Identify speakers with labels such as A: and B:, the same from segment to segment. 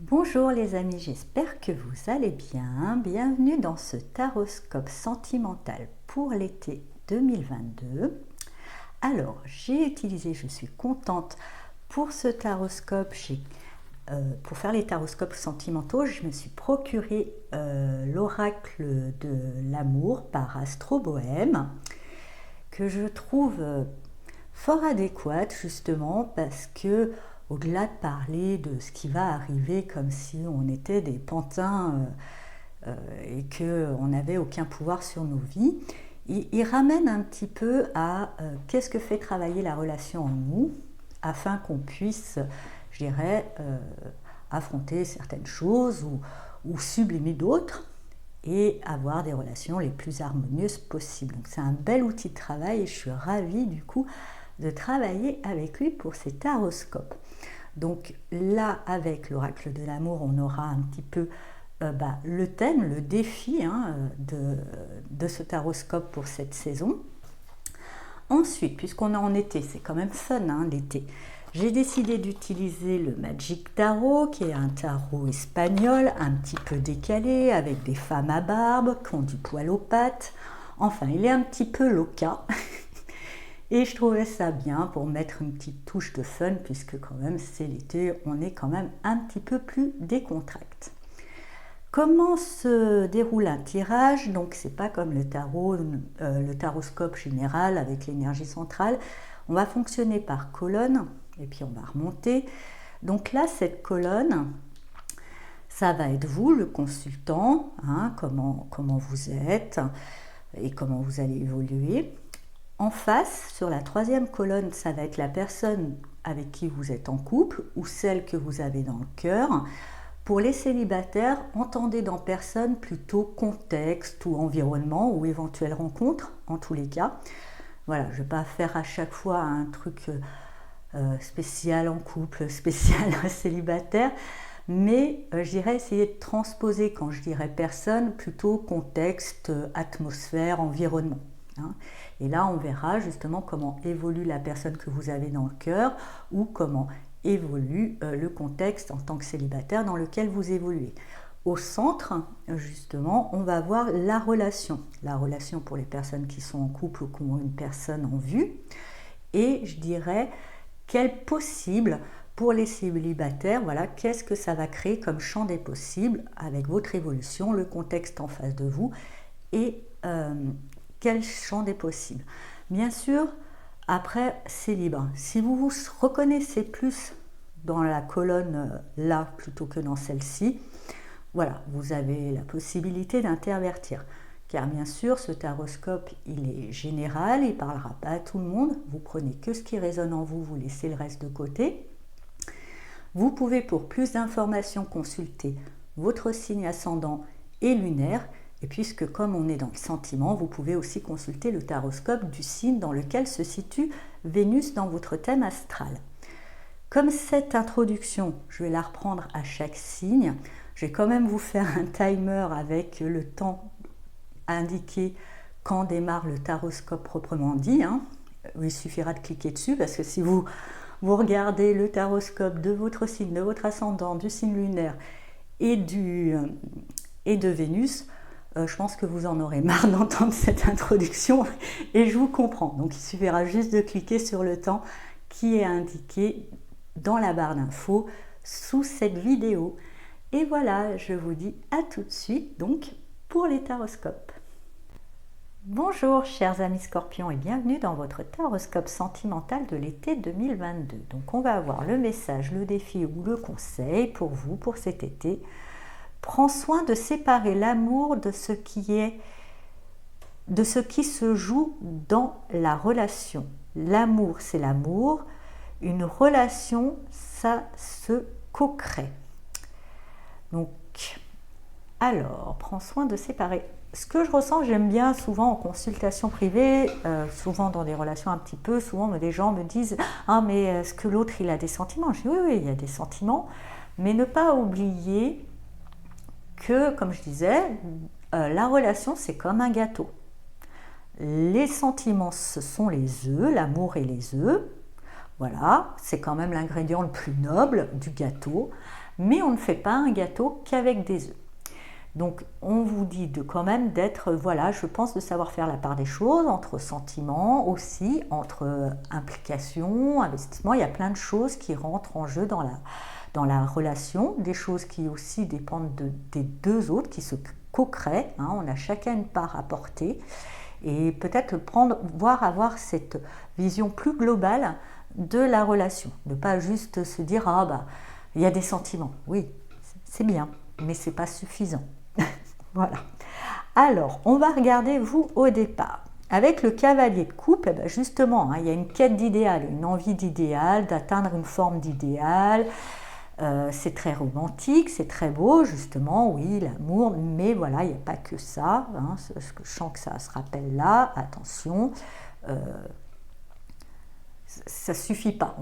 A: Bonjour les amis, j'espère que vous allez bien. Bienvenue dans ce taroscope sentimental pour l'été 2022. Alors, je suis contente pour ce taroscope. Pour faire les taroscopes sentimentaux, je me suis procuré l'oracle de l'amour par Astro Bohème, que je trouve fort adéquate justement parce que au-delà de parler de ce qui va arriver comme si on était des pantins et qu'on n'avait aucun pouvoir sur nos vies, il ramène un petit peu à qu'est-ce que fait travailler la relation en nous afin qu'on puisse, je dirais, affronter certaines choses ou sublimer d'autres et avoir des relations les plus harmonieuses possibles. Donc c'est un bel outil de travail et je suis ravie du coup de travailler avec lui pour ces taroscopes. Donc là, avec l'oracle de l'amour, on aura un petit peu le thème, le défi de ce taroscope pour cette saison. Ensuite, puisqu'on est en été, c'est quand même fun l'été, j'ai décidé d'utiliser le Magic Tarot, qui est un tarot espagnol, un petit peu décalé, avec des femmes à barbe, qui ont du poil aux pattes. Enfin, il est un petit peu loca. Et je trouvais ça bien pour mettre une petite touche de fun, puisque quand même c'est l'été, on est quand même un petit peu plus décontracté. Comment se déroule un tirage? Donc c'est pas comme le tarot, le taroscope général avec l'énergie centrale. On va fonctionner par colonne et puis on va remonter. Donc là, cette colonne, ça va être vous, le consultant, comment vous êtes et comment vous allez évoluer. En face, sur la troisième colonne, ça va être la personne avec qui vous êtes en couple ou celle que vous avez dans le cœur. Pour les célibataires, entendez dans personne plutôt contexte ou environnement ou éventuelle rencontre, en tous les cas. Voilà, je ne vais pas faire à chaque fois un truc spécial en couple, spécial célibataire, mais je dirais essayer de transposer, quand je dirais personne, plutôt contexte, atmosphère, environnement. Et là, on verra justement comment évolue la personne que vous avez dans le cœur ou comment évolue le contexte en tant que célibataire dans lequel vous évoluez. Au centre, justement, on va voir la relation pour les personnes qui sont en couple ou qui ont une personne en vue. Et je dirais, quel possible pour les célibataires, voilà, qu'est-ce que ça va créer comme champ des possibles avec votre évolution, le contexte en face de vous et quel champ des possibles. Bien sûr, après, c'est libre. Si vous vous reconnaissez plus dans la colonne là plutôt que dans celle-ci, voilà, vous avez la possibilité d'intervertir. Car bien sûr, ce taroscope, il est général, il ne parlera pas à tout le monde. Vous prenez que ce qui résonne en vous, vous laissez le reste de côté. Vous pouvez, pour plus d'informations, consulter votre signe ascendant et lunaire. Et puisque comme on est dans le sentiment, vous pouvez aussi consulter le taroscope du signe dans lequel se situe Vénus dans votre thème astral. Comme cette introduction, je vais la reprendre à chaque signe, je vais quand même vous faire un timer avec le temps indiqué quand démarre le taroscope proprement dit. Il suffira de cliquer dessus parce que si vous regardez le taroscope de votre signe, de votre ascendant, du signe lunaire et de Vénus, je pense que vous en aurez marre d'entendre cette introduction et je vous comprends. Donc il suffira juste de cliquer sur le temps qui est indiqué dans la barre d'infos sous cette vidéo. Et voilà, je vous dis à tout de suite donc pour les taroscopes. Bonjour chers amis scorpions et bienvenue dans votre taroscope sentimental de l'été 2022. Donc on va avoir le message, le défi ou le conseil pour vous pour cet été. Prends soin de séparer l'amour de ce qui se joue dans la relation. L'amour, c'est l'amour. Une relation, ça se co-crée. Donc, alors, prends soin de séparer. Ce que je ressens, j'aime bien souvent en consultation privée, souvent dans des relations un petit peu, souvent les gens me disent « Ah, mais est-ce que l'autre, il a des sentiments ?» Je dis « Oui, il y a des sentiments. » Mais ne pas oublier que, comme je disais, la relation, c'est comme un gâteau. Les sentiments, ce sont les œufs, l'amour et les œufs. Voilà, c'est quand même l'ingrédient le plus noble du gâteau, mais on ne fait pas un gâteau qu'avec des œufs. Donc on vous dit de quand même d'être, voilà, je pense de savoir faire la part des choses entre sentiments aussi, entre implication, investissement. Il y a plein de choses qui rentrent en jeu dans la relation, des choses qui aussi dépendent des deux autres, qui se co-créent. Hein, on a chacun une part à porter. Et peut-être avoir cette vision plus globale de la relation. Ne pas juste se dire, ah bah, il y a des sentiments. Oui, c'est bien, mais c'est pas suffisant. Voilà. Alors, on va regarder vous au départ. Avec le cavalier de coupe, eh ben justement, hein, il y a une quête d'idéal, une envie d'idéal, d'atteindre une forme d'idéal. C'est très romantique, c'est très beau, justement, oui, l'amour, mais voilà, il n'y a pas que ça. Hein, je sens que ça se rappelle là, attention. Ça ne suffit pas.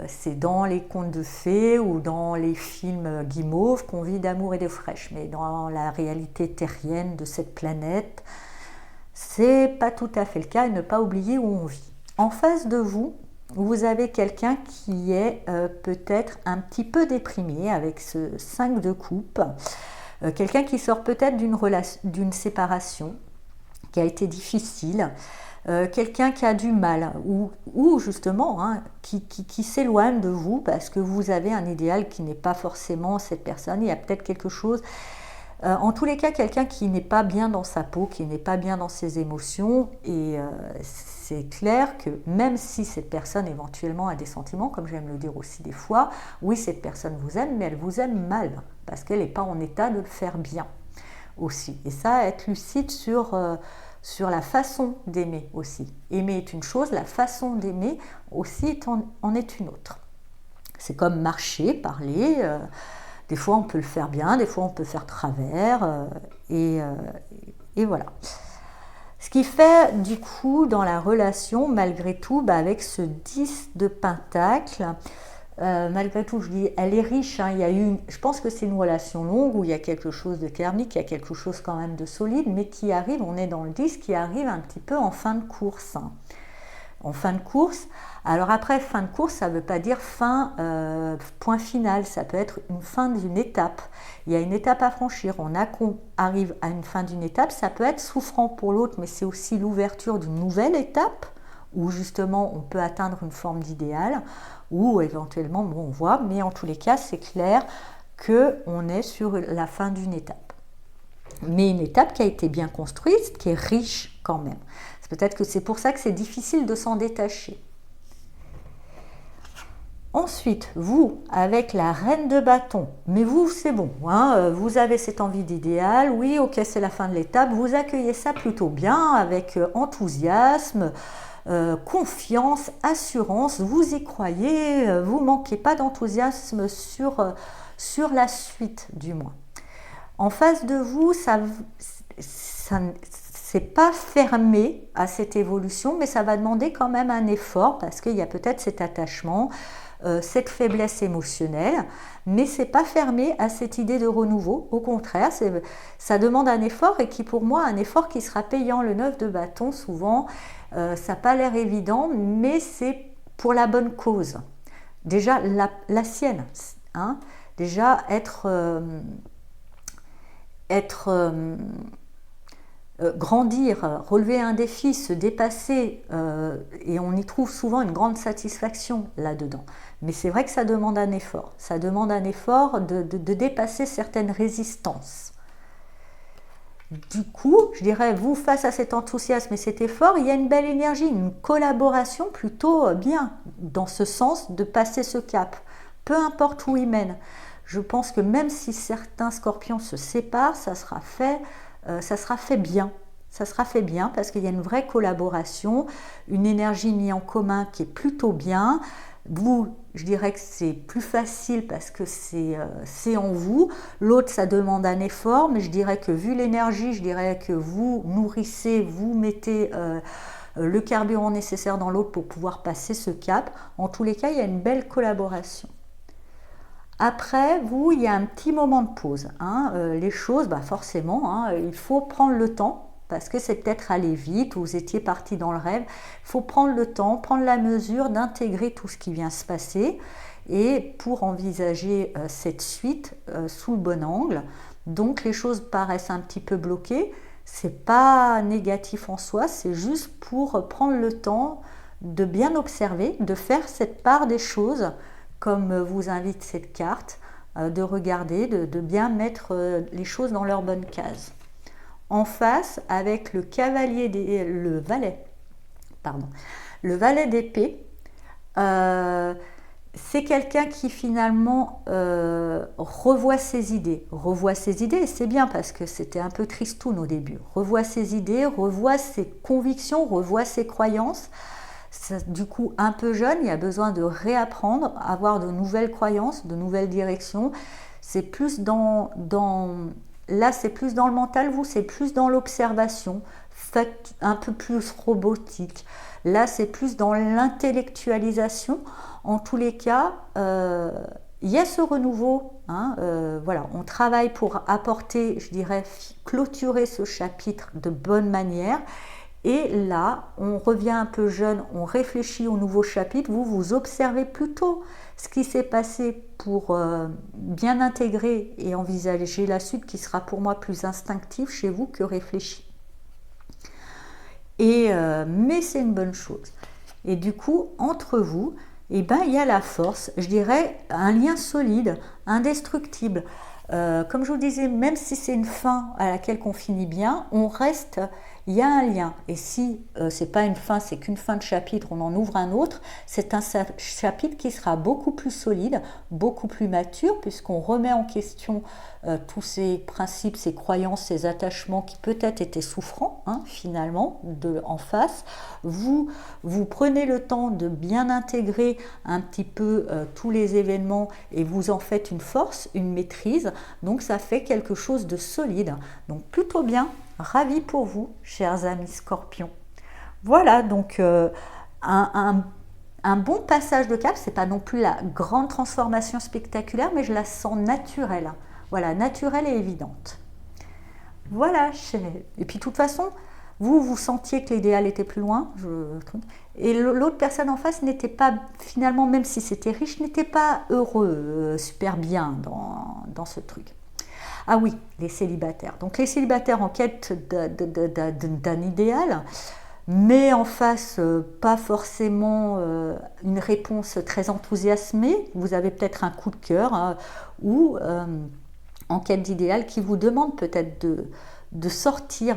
A: C'est dans les contes de fées ou dans les films guimauves qu'on vit d'amour et d'eau fraîche. Mais dans la réalité terrienne de cette planète, c'est pas tout à fait le cas et ne pas oublier où on vit. En face de vous, vous avez quelqu'un qui est peut-être un petit peu déprimé avec ce 5 de coupe. Quelqu'un qui sort peut-être d'une séparation qui a été difficile. Quelqu'un qui a du mal ou justement hein, qui s'éloigne de vous parce que vous avez un idéal qui n'est pas forcément cette personne. Il y a peut-être quelque chose, en tous les cas quelqu'un qui n'est pas bien dans sa peau, qui n'est pas bien dans ses émotions et c'est clair que même si cette personne éventuellement a des sentiments, comme j'aime le dire aussi des fois, oui cette personne vous aime mais elle vous aime mal parce qu'elle n'est pas en état de le faire bien aussi. Et ça, être lucide sur la façon d'aimer aussi. Aimer est une chose, la façon d'aimer aussi en est une autre. C'est comme marcher, parler, des fois on peut le faire bien, des fois on peut faire travers, et voilà. Ce qui fait du coup dans la relation, malgré tout, avec ce 10 de pentacle, malgré tout, je dis, elle est riche. Hein, je pense que c'est une relation longue où il y a quelque chose de thermique, il y a quelque chose quand même de solide, mais qui arrive, on est dans le 10, qui arrive un petit peu en fin de course. Hein. En fin de course. Alors après, fin de course, ça ne veut pas dire fin, point final. Ça peut être une fin d'une étape. Il y a une étape à franchir. On arrive à une fin d'une étape. Ça peut être souffrant pour l'autre, mais c'est aussi l'ouverture d'une nouvelle étape où justement on peut atteindre une forme d'idéal, ou éventuellement, bon, on voit, mais en tous les cas, c'est clair qu'on est sur la fin d'une étape. Mais une étape qui a été bien construite, qui est riche quand même. Peut-être que c'est pour ça que c'est difficile de s'en détacher. Ensuite, vous, avec la reine de bâton, mais vous, c'est bon, hein, vous avez cette envie d'idéal, oui, ok, c'est la fin de l'étape, vous accueillez ça plutôt bien, avec enthousiasme, confiance, assurance, vous y croyez, vous ne manquez pas d'enthousiasme sur la suite du moins. En face de vous, ça c'est pas fermé à cette évolution, mais ça va demander quand même un effort parce qu'il y a peut-être cet attachement, cette faiblesse émotionnelle, mais c'est pas fermé à cette idée de renouveau. Au contraire, ça demande un effort et qui pour moi un effort qui sera payant. Le 9 de bâton, souvent, ça n'a pas l'air évident, mais c'est pour la bonne cause. Déjà la sienne, hein. Déjà grandir, relever un défi, se dépasser, et on y trouve souvent une grande satisfaction là-dedans. Mais c'est vrai que ça demande un effort. Ça demande un effort de dépasser certaines résistances. Du coup, je dirais, vous, face à cet enthousiasme et cet effort, il y a une belle énergie, une collaboration plutôt bien, dans ce sens de passer ce cap, peu importe où il mène. Je pense que même si certains scorpions se séparent, ça sera fait bien. Ça sera fait bien parce qu'il y a une vraie collaboration, une énergie mise en commun qui est plutôt bien. Vous, je dirais que c'est plus facile parce que c'est en vous. L'autre, ça demande un effort, mais je dirais que vu l'énergie, je dirais que vous nourrissez, vous mettez le carburant nécessaire dans l'autre pour pouvoir passer ce cap. En tous les cas, il y a une belle collaboration. Après, il y a un petit moment de pause. Hein. Les choses, forcément, hein, il faut prendre le temps parce que c'est peut-être aller vite, vous étiez parti dans le rêve. Il faut prendre le temps, prendre la mesure d'intégrer tout ce qui vient se passer et pour envisager cette suite sous le bon angle. Donc les choses paraissent un petit peu bloquées, c'est pas négatif en soi, c'est juste pour prendre le temps de bien observer, de faire cette part des choses comme vous invite cette carte, de regarder, de bien mettre les choses dans leur bonne case. En face, avec le le valet d'épée, c'est quelqu'un qui finalement revoit ses idées. Et c'est bien parce que c'était un peu tristoun au début. Revoit ses idées, revoit ses convictions, revoit ses croyances. Du coup, un peu jeune, il y a besoin de réapprendre, avoir de nouvelles croyances, de nouvelles directions. C'est plus là, c'est plus dans le mental, vous, c'est plus dans l'observation, un peu plus robotique. Là, c'est plus dans l'intellectualisation. En tous les cas, il y a ce renouveau. Voilà, on travaille pour apporter, je dirais, clôturer ce chapitre de bonne manière. Et là, on revient un peu jeune, on réfléchit au nouveau chapitre. Vous observez plutôt ce qui s'est passé pour bien intégrer et envisager la suite qui sera pour moi plus instinctive chez vous que réfléchie. Mais c'est une bonne chose. Et du coup, entre vous, il y a la force, je dirais, un lien solide, indestructible. Comme je vous disais, même si c'est une fin à laquelle on finit bien, on reste, il y a un lien. Et si c'est pas une fin, c'est qu'une fin de chapitre, on en ouvre un autre, c'est un chapitre qui sera beaucoup plus solide, beaucoup plus mature, puisqu'on remet en question tous ces principes, ces croyances, ces attachements qui peut-être étaient souffrants, finalement, en face. Vous prenez le temps de bien intégrer un petit peu tous les événements et vous en faites une force, une maîtrise. Donc ça fait quelque chose de solide. Donc plutôt bien, ravi pour vous, chers amis Scorpions. Voilà, donc un bon passage de cap. C'est pas non plus la grande transformation spectaculaire, mais je la sens naturelle. Voilà, naturelle et évidente. Voilà, et puis de toute façon, vous sentiez que l'idéal était plus loin, et l'autre personne en face n'était pas, finalement, même si c'était riche, n'était pas heureux, super bien dans ce truc. Ah oui, les célibataires. Donc les célibataires en quête d'un idéal, mais en face, pas forcément une réponse très enthousiasmée. Vous avez peut-être un coup de cœur ou en quête d'idéal qui vous demande peut-être de sortir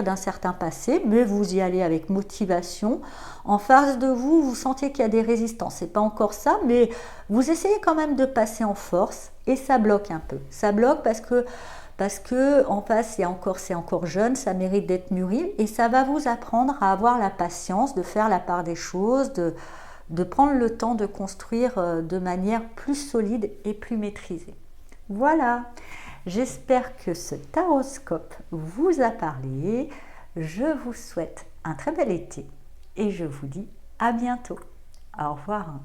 A: d'un certain passé, mais vous y allez avec motivation. En face de vous, vous sentez qu'il y a des résistances. C'est pas encore ça, mais vous essayez quand même de passer en force et ça bloque un peu. Ça bloque parce que en face, c'est encore jeune, ça mérite d'être mûri et ça va vous apprendre à avoir la patience, de faire la part des choses, de prendre le temps de construire de manière plus solide et plus maîtrisée. Voilà, j'espère que ce taroscope vous a parlé. Je vous souhaite un très bel été et je vous dis à bientôt. Au revoir.